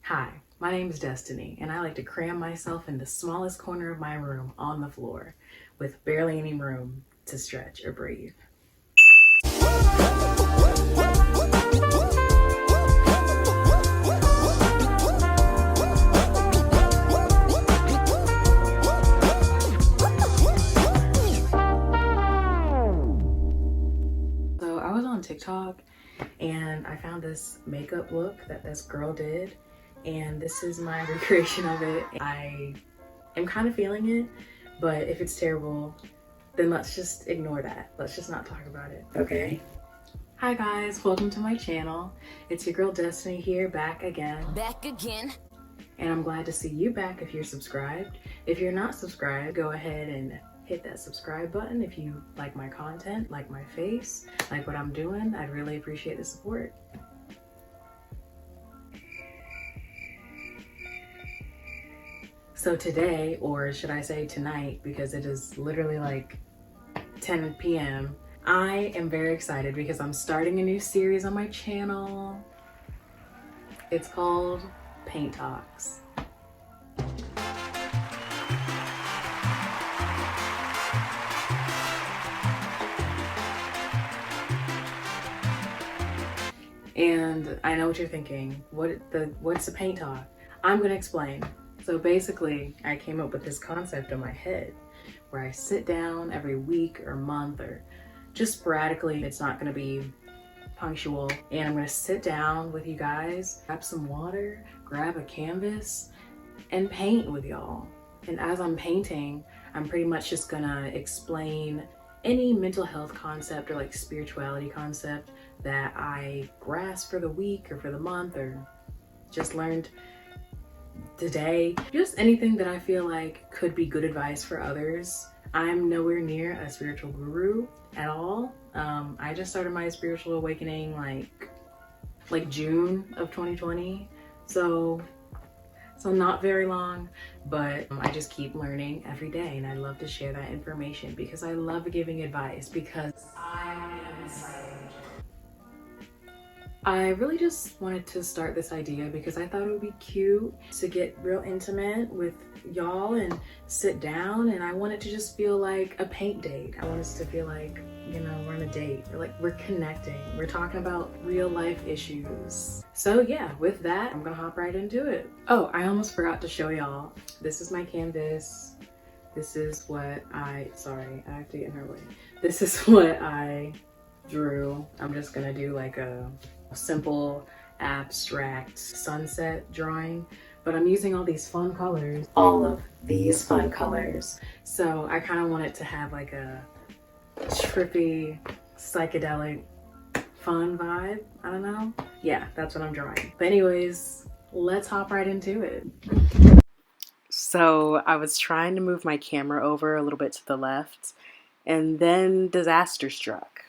Hi, my name is Destiny, and I like to cram myself in the smallest corner of my room on the floor with barely any room to stretch or breathe. So I was on TikTok and I found this makeup look that this girl did, and this is my recreation of it. I am kind of feeling it, but if it's terrible, then let's just ignore that. Let's just not talk about it, okay? Hi guys, welcome to my channel. It's your girl Destiny here, back again. And I'm glad to see you back if you're subscribed. If you're not subscribed, go ahead and hit that subscribe button if you like my content, like my face, like what I'm doing. I'd really appreciate the support. So today, or should I say tonight, because it is literally like 10 p.m., I am very excited because I'm starting a new series on my channel. It's called Paint Talks. And I know what you're thinking. What's the paint talk? I'm gonna explain. So basically, I came up with this concept in my head where I sit down every week or month or just sporadically. It's not gonna be punctual, and I'm gonna sit down with you guys, grab some water, grab a canvas, and paint with y'all. And as I'm painting, I'm pretty much just gonna explain any mental health concept or like spirituality concept that I grasp for the week or for the month or just learned today. Just anything that I feel like could be good advice for others. I'm nowhere near a spiritual guru at all. I just started my spiritual awakening like June of 2020. So not very long, but I just keep learning every day, and I love to share that information because I love giving advice, because I am excited. I really just wanted to start this idea because I thought it would be cute to get real intimate with y'all and sit down, and I want it to just feel like a paint date. I want us to feel like, you know, we're on a date, we're connecting, we're talking about real life issues. So yeah, with that, I'm gonna hop right into it. Oh, I almost forgot to show y'all. This is my canvas. This is what sorry, I have to get in her way. This is what I drew. I'm just gonna do like a simple abstract sunset drawing, but I'm using all these fun colors, all of these fun colors. So I kind of want it to have like a trippy, psychedelic, fun vibe. I don't know. Yeah, that's what I'm drawing. But anyways, let's hop right into it. So I was trying to move my camera over a little bit to the left, and then disaster struck.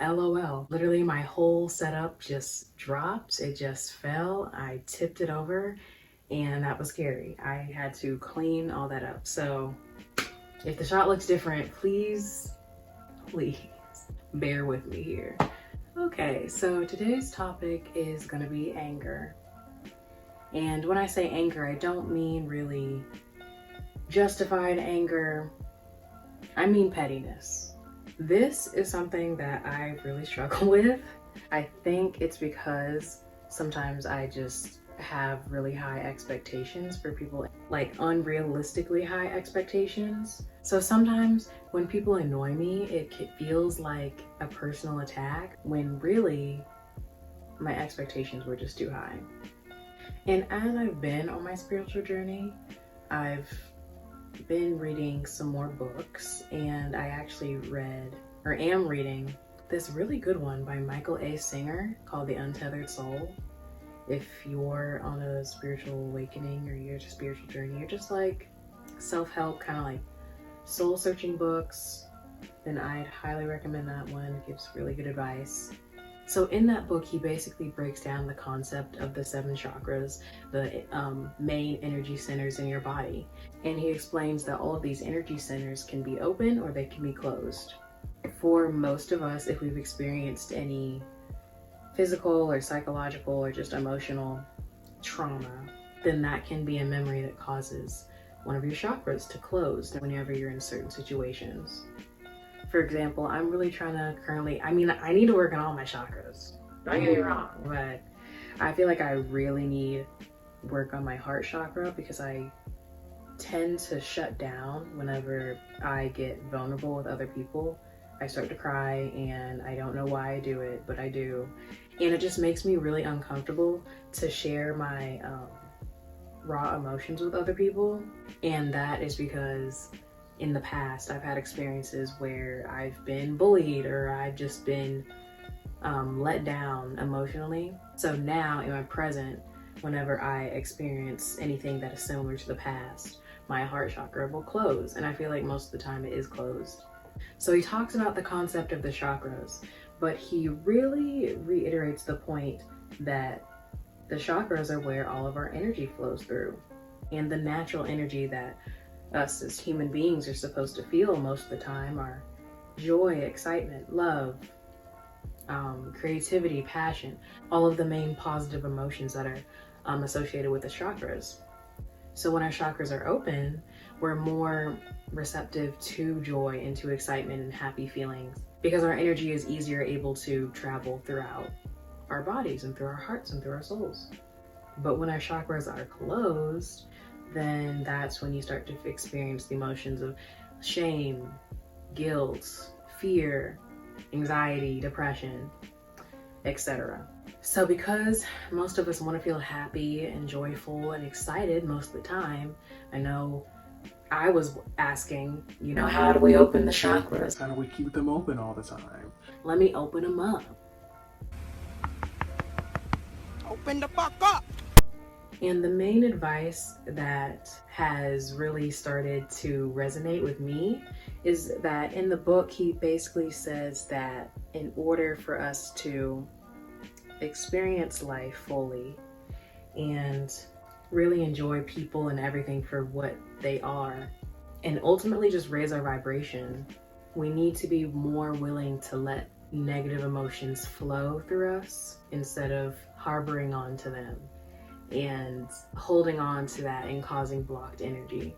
LOL. Literally my whole setup just dropped. It just fell. I tipped it over, and that was scary. I had to clean all that up. So if the shot looks different, please bear with me here. Okay, so today's topic is gonna be anger. And when I say anger, I don't mean really justified anger. I mean pettiness. This is something that I really struggle with. I think it's because sometimes I just have really high expectations for people, like unrealistically high expectations. So sometimes when people annoy me, it feels like a personal attack when really my expectations were just too high. And as I've been on my spiritual journey, I've been reading some more books, and I actually am reading this really good one by Michael A. Singer called The Untethered Soul. If you're on a spiritual awakening or you're just spiritual journey, you're just like self-help, kind of like soul searching books, then I'd highly recommend that one. It gives really good advice. So in that book, he basically breaks down the concept of the 7 chakras, the main energy centers in your body. And he explains that all of these energy centers can be open or they can be closed. For most of us, if we've experienced any physical or psychological or just emotional trauma, then that can be a memory that causes one of your chakras to close whenever you're in certain situations. For example, I'm really trying to I need to work on all my chakras. Don't get me wrong, but I feel like I really need work on my heart chakra because I tend to shut down whenever I get vulnerable with other people. I start to cry and I don't know why I do it, but I do. And it just makes me really uncomfortable to share my raw emotions with other people. And that is because in the past, I've had experiences where I've been bullied or I've just been let down emotionally. So now in my present, whenever I experience anything that is similar to the past, my heart chakra will close. And I feel like most of the time it is closed. So he talks about the concept of the chakras, but he really reiterates the point that the chakras are where all of our energy flows through. And the natural energy that us as human beings are supposed to feel most of the time are joy, excitement, love, creativity, passion, all of the main positive emotions that are associated with the chakras. So when our chakras are open, we're more receptive to joy and to excitement and happy feelings because our energy is easier able to travel throughout our bodies and through our hearts and through our souls. But when our chakras are closed, then that's when you start to experience the emotions of shame, guilt, fear, anxiety, depression, etc. So because most of us want to feel happy and joyful and excited most of the time, I know I was asking, how do we open the chakras? How do we keep them open all the time? Let me open them up. Open the fuck up! And the main advice that has really started to resonate with me is that in the book, he basically says that in order for us to experience life fully and really enjoy people and everything for what they are, and ultimately just raise our vibration, we need to be more willing to let negative emotions flow through us instead of harboring onto them and holding on to that and causing blocked energy.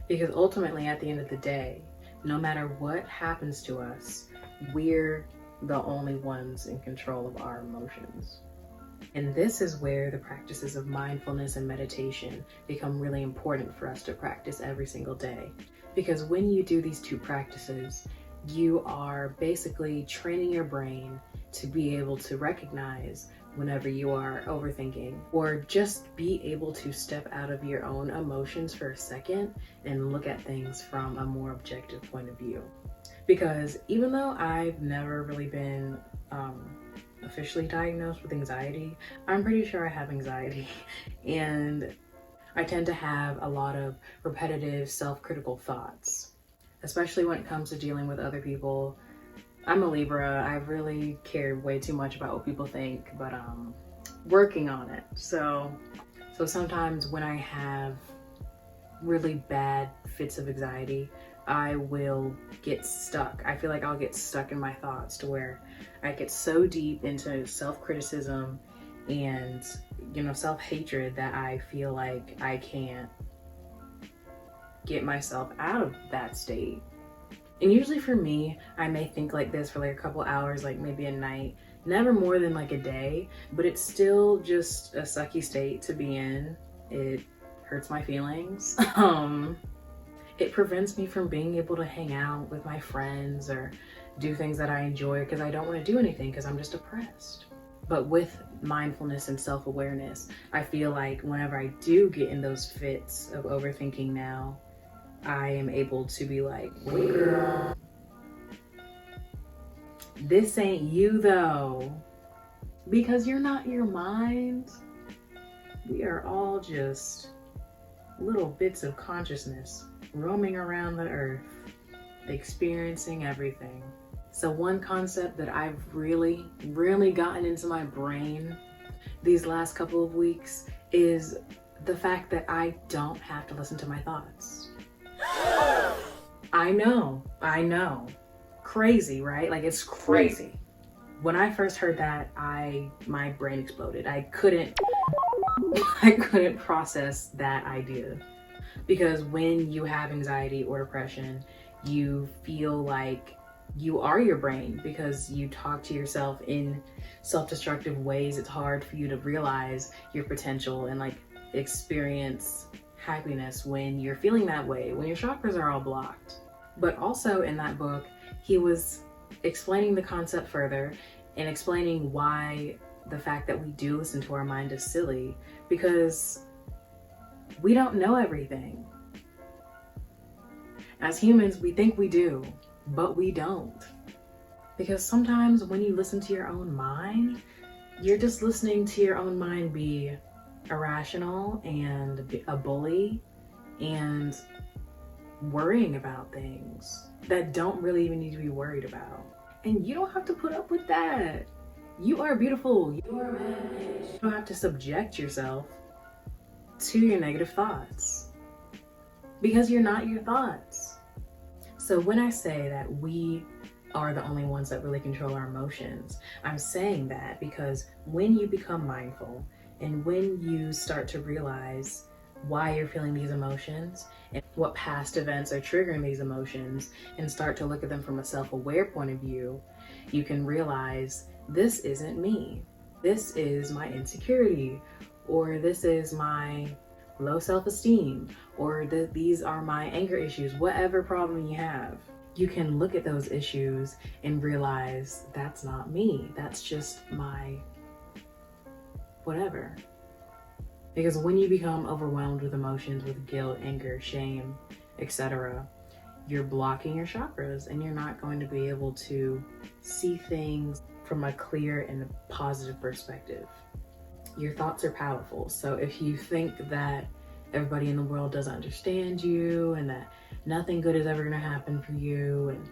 Because ultimately, at the end of the day, no matter what happens to us, we're the only ones in control of our emotions. And this is where the practices of mindfulness and meditation become really important for us to practice every single day. Because when you do these 2 practices, you are basically training your brain to be able to recognize whenever you are overthinking, or just be able to step out of your own emotions for a second and look at things from a more objective point of view. Because even though I've never really been officially diagnosed with anxiety, I'm pretty sure I have anxiety. And I tend to have a lot of repetitive self-critical thoughts, especially when it comes to dealing with other people. I'm a Libra. I really care way too much about what people think, but working on it. So sometimes when I have really bad fits of anxiety, I will get stuck. I feel like I'll get stuck in my thoughts to where I get so deep into self-criticism and, self-hatred that I feel like I can't get myself out of that state. And usually for me, I may think like this for like a couple hours, like maybe a night, never more than like a day, but it's still just a sucky state to be in. It hurts my feelings. It prevents me from being able to hang out with my friends or do things that I enjoy because I don't want to do anything because I'm just depressed. But with mindfulness and self-awareness, I feel like whenever I do get in those fits of overthinking now, I am able to be like, wait girl, this ain't you though. Because you're not your mind. We are all just little bits of consciousness roaming around the earth, experiencing everything. So one concept that I've really gotten into my brain these last couple of weeks is the fact that I don't have to listen to my thoughts. I know. Crazy, right? Like, it's crazy. When I first heard that, my brain exploded. I couldn't process that idea. Because when you have anxiety or depression, you feel like you are your brain because you talk to yourself in self-destructive ways. It's hard for you to realize your potential and like experience happiness when you're feeling that way, when your chakras are all blocked. But also in that book, he was explaining the concept further and explaining why the fact that we do listen to our mind is silly, because we don't know everything. As humans, we think we do, but we don't. Because sometimes when you listen to your own mind, you're just listening to your own mind be irrational and a bully and worrying about things that don't really even need to be worried about. And you don't have to put up with that. You are beautiful. You are mad. You don't have to subject yourself to your negative thoughts because you're not your thoughts. So when I say that we are the only ones that really control our emotions, I'm saying that because when you become mindful and when you start to realize why you're feeling these emotions and what past events are triggering these emotions and start to look at them from a self-aware point of view, you can realize this isn't me. This is my insecurity, or this is my low self-esteem, or these are my anger issues, whatever problem you have. You can look at those issues and realize that's not me. That's just my whatever. Because when you become overwhelmed with emotions, with guilt, anger, shame, etc., you're blocking your chakras and you're not going to be able to see things from a clear and a positive perspective. Your thoughts are powerful. So if you think that everybody in the world doesn't understand you and that nothing good is ever going to happen for you and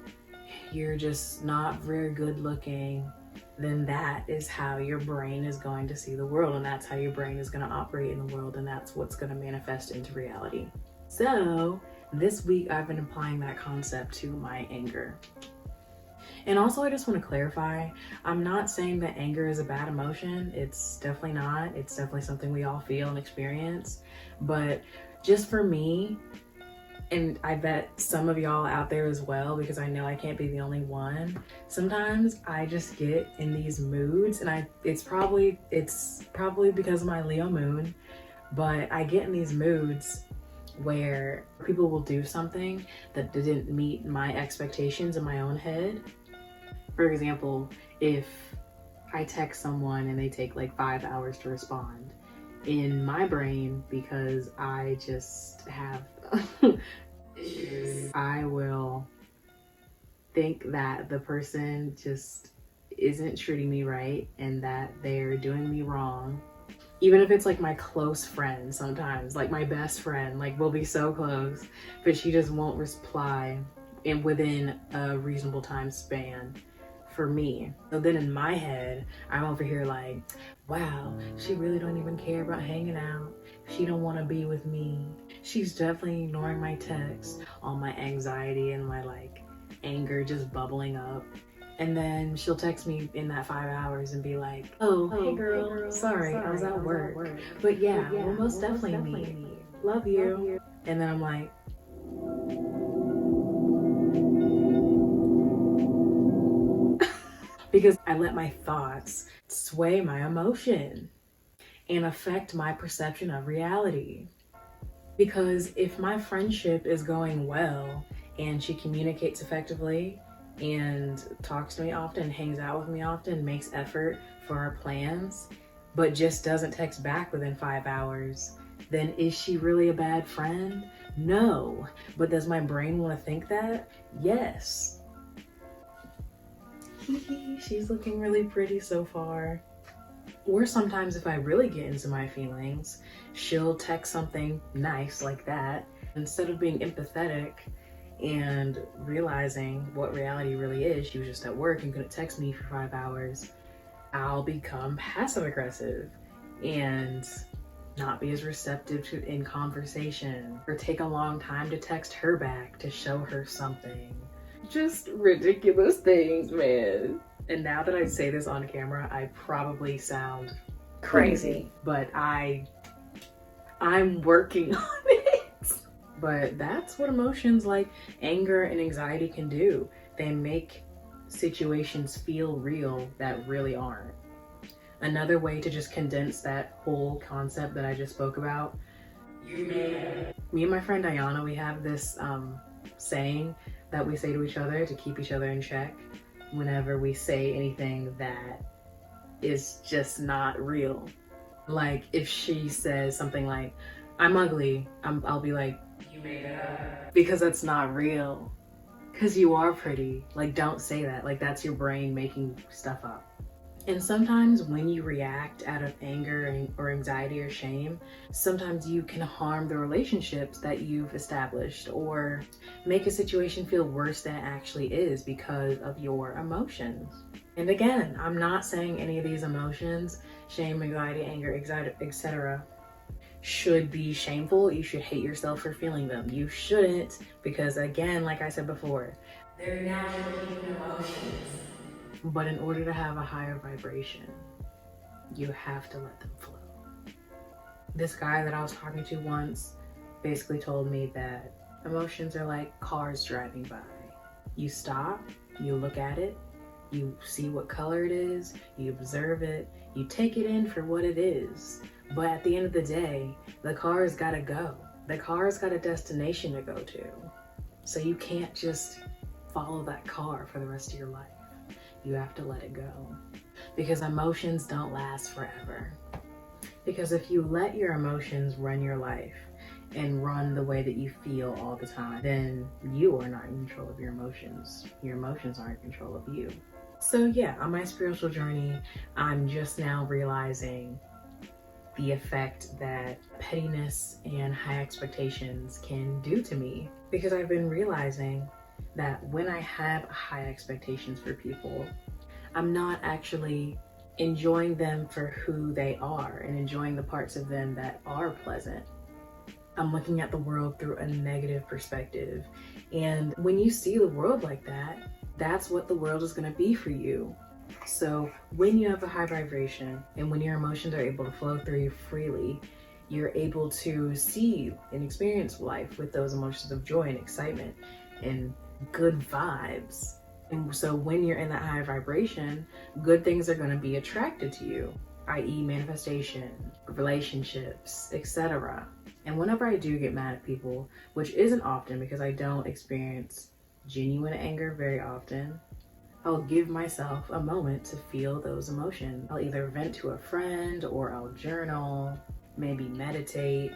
you're just not very good looking, then that is how your brain is going to see the world, and that's how your brain is going to operate in the world, and that's what's going to manifest into reality. So this week I've been applying that concept to my anger. And also, I just want to clarify, I'm not saying that anger is a bad emotion. It's definitely not. It's definitely something we all feel and experience. But just for me, and I bet some of y'all out there as well, because I know I can't be the only one, sometimes I just get in these moods, and it's probably because of my Leo moon, but I get in these moods where people will do something that didn't meet my expectations in my own head. For example, if I text someone and they take like 5 hours to respond, in my brain, because I just have issues, I will think that the person just isn't treating me right and that they're doing me wrong. Even if it's like my close friend, sometimes like my best friend, like we'll be so close, but she just won't reply within a reasonable time span for me. So then in my head, I'm over here like, wow, she really don't even care about hanging out. She don't want to be with me. She's definitely ignoring my texts, all my anxiety and my like anger just bubbling up. And then she'll text me in that 5 hours and be like, oh hey girl, sorry, I was at work. But yeah, we'll most definitely meet. Love you. And then I'm like, because I let my thoughts sway my emotion and affect my perception of reality. Because if my friendship is going well and she communicates effectively and talks to me often, hangs out with me often, makes effort for our plans, but just doesn't text back within 5 hours, then is she really a bad friend? No. But does my brain want to think that? Yes. She's looking really pretty so far. Or sometimes if I really get into my feelings, she'll text something nice like that. Instead of being empathetic and realizing what reality really is. She was just at work and couldn't text me for 5 hours. I'll become passive aggressive and not be as receptive to in conversation, or take a long time to text her back to show her something. Just ridiculous things, man. And now that I say this on camera, I probably sound crazy, but I'm working on it. But that's what emotions like anger and anxiety can do. They make situations feel real that really aren't. Another way to just condense that whole concept that I just spoke about, me and my friend Ayana, we have this saying that we say to each other to keep each other in check whenever we say anything that is just not real. Like if she says something like, I'm ugly, I'll be like, you made it up. Because that's not real. Because you are pretty. Like, don't say that. Like, that's your brain making stuff up. And sometimes when you react out of anger or anxiety or shame, sometimes you can harm the relationships that you've established or make a situation feel worse than it actually is because of your emotions. And again, I'm not saying any of these emotions, shame, anxiety, anger, etc., should be shameful. You should hate yourself for feeling them. You shouldn't, because again, like I said before, they're natural human emotions. But in order to have a higher vibration, you have to let them flow. This guy that I was talking to once basically told me that emotions are like cars driving by. You stop, you look at it, you see what color it is, you observe it, you take it in for what it is. But at the end of the day, the car's gotta go. The car's got a destination to go to. So you can't just follow that car for the rest of your life. You have to let it go. Because emotions don't last forever. Because if you let your emotions run your life and run the way that you feel all the time, then you are not in control of your emotions. Your emotions aren't in control of you. So yeah, on my spiritual journey, I'm just now realizing the effect that pettiness and high expectations can do to me. Because I've been realizing that when I have high expectations for people, I'm not actually enjoying them for who they are and enjoying the parts of them that are pleasant. I'm looking at the world through a negative perspective. And when you see the world like that, that's what the world is going to be for you. So when you have a high vibration and when your emotions are able to flow through you freely, you're able to see and experience life with those emotions of joy and excitement and good vibes. And so when you're in that high vibration, good things are going to be attracted to you, i.e. manifestation, relationships, etc. And whenever I do get mad at people, which isn't often because I don't experience genuine anger very often, I'll give myself a moment to feel those emotions. I'll either vent to a friend or I'll journal, maybe meditate.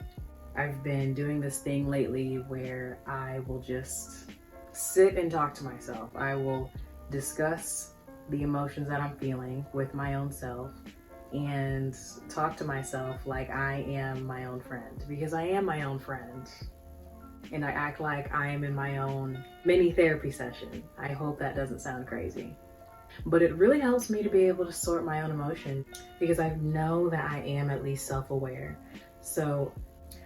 I've been doing this thing lately where I will just sit and talk to myself. I will discuss the emotions that I'm feeling with my own self and talk to myself like I am my own friend, because I am my own friend. And I act like I am in my own mini therapy session. I hope that doesn't sound crazy. But it really helps me to be able to sort my own emotion because I know that I am at least self-aware. So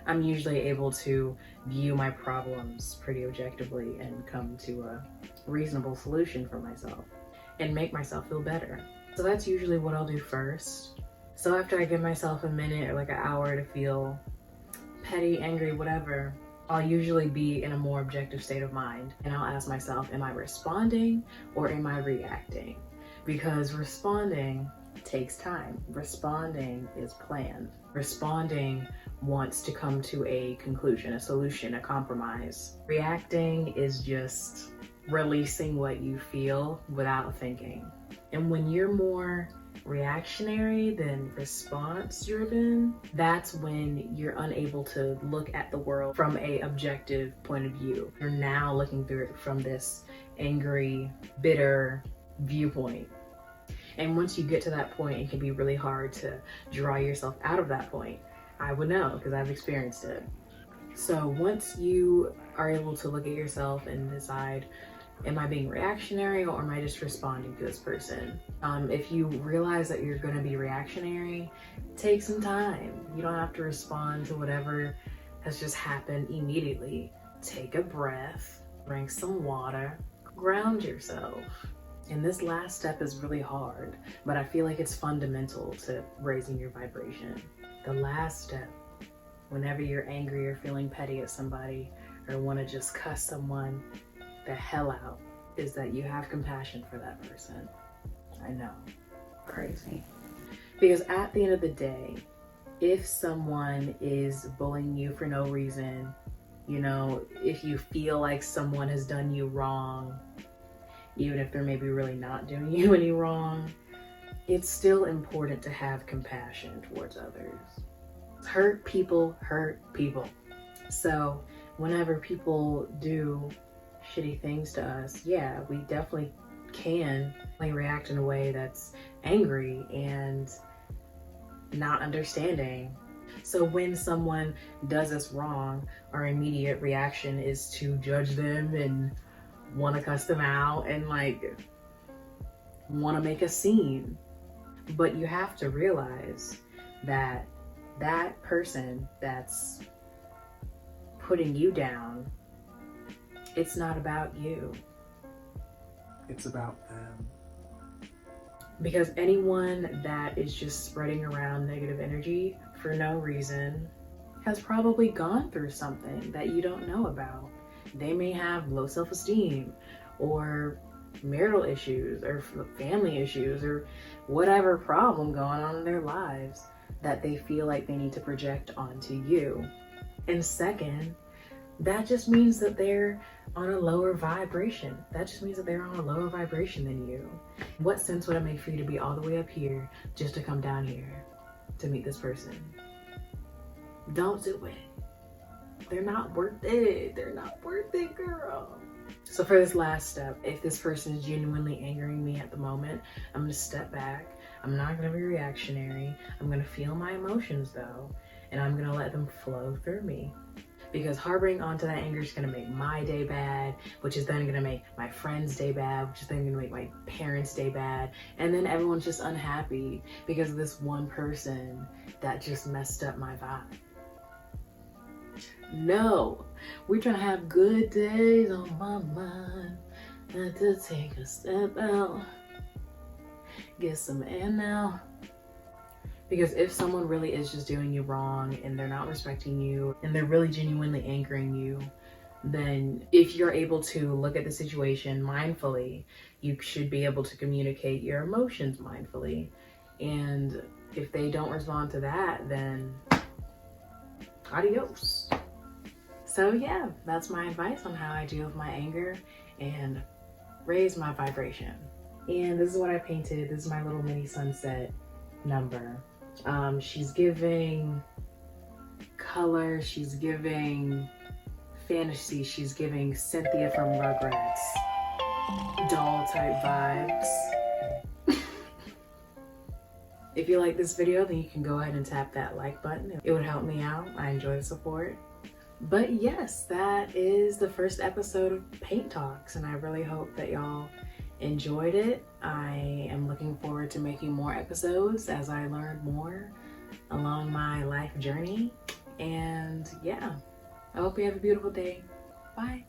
I'm usually able to view my problems pretty objectively and come to a reasonable solution for myself and make myself feel better. So that's usually what I'll do first. So after I give myself a minute or like an hour to feel petty, angry, whatever, I'll usually be in a more objective state of mind, and I'll ask myself, am I responding or am I reacting? Because responding takes time. Responding is planned. Responding wants to come to a conclusion, a solution, a compromise. Reacting is just releasing what you feel without thinking. And when you're more reactionary than response driven, that's when you're unable to look at the world from a objective point of view. You're now looking through it from this angry, bitter viewpoint. And once you get to that point, it can be really hard to draw yourself out of that point. I would know because I've experienced it. So once you are able to look at yourself and decide, am I being reactionary or am I just responding to this person? If you realize that you're going to be reactionary, take some time. You don't have to respond to whatever has just happened immediately. Take a breath, drink some water, ground yourself. And this last step is really hard, but I feel like it's fundamental to raising your vibration. The last step, whenever you're angry or feeling petty at somebody or want to just cuss someone the hell out, is that you have compassion for that person. I know, crazy. Because at the end of the day, if someone is bullying you for no reason, you know, if you feel like someone has done you wrong, even if they're maybe really not doing you any wrong, it's still important to have compassion towards others. Hurt people hurt people. So whenever people do shitty things to us, yeah, we definitely can react in a way that's angry and not understanding. So when someone does us wrong, our immediate reaction is to judge them and want to cuss them out and like want to make a scene. But you have to realize that that person that's putting you down, it's not about you. It's about them. Because anyone that is just spreading around negative energy for no reason has probably gone through something that you don't know about. They may have low self-esteem or marital issues or family issues or whatever problem going on in their lives that they feel like they need to project onto you. And second, that just means that they're on a lower vibration. That just means that they're on a lower vibration than you. What sense would it make for you to be all the way up here just to come down here to meet this person? Don't do it. They're not worth it. They're not worth it, girl. So for this last step, if this person is genuinely angering me at the moment, I'm gonna step back. I'm not gonna be reactionary. I'm gonna feel my emotions though, and I'm gonna let them flow through me. Because harboring onto that anger is gonna make my day bad, which is then gonna make my friend's day bad, which is then gonna make my parents' day bad. And then everyone's just unhappy because of this one person that just messed up my vibe. No, we're trying to have good days on my mind. Not to take a step out, get some air now. Because if someone really is just doing you wrong and they're not respecting you and they're really genuinely angering you, then if you're able to look at the situation mindfully, you should be able to communicate your emotions mindfully. And if they don't respond to that, then adios. So yeah, that's my advice on how I deal with my anger and raise my vibration. And this is what I painted. This is my little mini sunset number. She's giving color, she's giving fantasy, she's giving Cynthia from Rugrats doll type vibes. If you like this video, then you can go ahead and tap that like button. It would help me out. I enjoy the support. But yes, that is the first episode of Paint Talks, and I really hope that y'all enjoyed it. I am looking forward to making more episodes as I learn more along my life journey. And yeah, I hope you have a beautiful day. Bye.